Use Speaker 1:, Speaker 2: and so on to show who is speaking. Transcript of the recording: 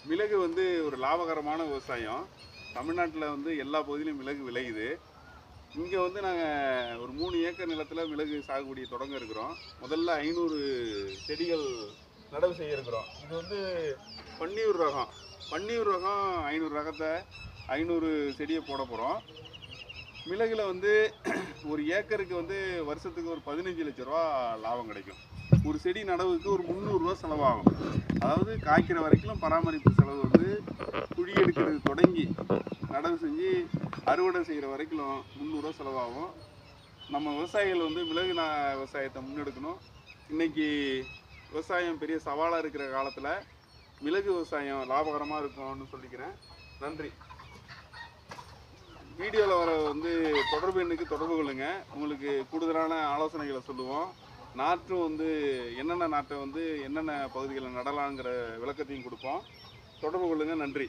Speaker 1: மிளகு வந்து ஒரு லாபகரமான விவசாயம். தமிழ்நாட்டில் வந்து எல்லா பகுதியிலும் மிளகு விளையுது. இங்கே வந்து நாங்கள் ஒரு 3 ஏக்கர் நிலத்தில் மிளகு சாகுபடி தொடங்க இருக்கிறோம். முதல்ல 500 செடிகள் நடவு செய்ய இருக்கிறோம். இது வந்து பன்னியூர் ரகம். பன்னியூர் ரகம் 500 ரகத்தை 500 செடியை போட போகிறோம். மிளகுல வந்து ஒரு ஏக்கருக்கு வந்து வருஷத்துக்கு ஒரு 15 லட்ச ரூபா லாபம் கிடைக்கும். ஒரு செடி நடவுக்கு ஒரு 300 ரூபா செலவாகும். அதாவது காய்க்கிற வரைக்கும் பராமரிப்பு செலவு வந்து குழி எடுக்கிறது தொடங்கி நடவு செஞ்சு அறுவடை செய்கிற வரைக்கும் 300 ரூபா செலவாகும். நம்ம விவசாயிகள் வந்து மிளகு விவசாயத்தை முன்னெடுக்கணும். இன்னைக்கு விவசாயம் பெரிய சவாலாக இருக்கிற காலத்தில் மிளகு விவசாயம் லாபகரமாக இருக்கும்னு சொல்லிக்கிறேன். நன்றி. வீடியோவில் வர வந்து தொடர்பு எண்ணுக்கு தொடர்பு கொள்ளுங்க. உங்களுக்கு கூடுதலான ஆலோசனைகளை சொல்லுவோம். நாற்றும் வந்து என்னென்ன நாட்டை வந்து என்னென்ன பகுதிகளில் நடலாங்கிற விளக்கத்தையும் கொடுப்போம். தொடர்பு கொள்ளுங்க. நன்றி.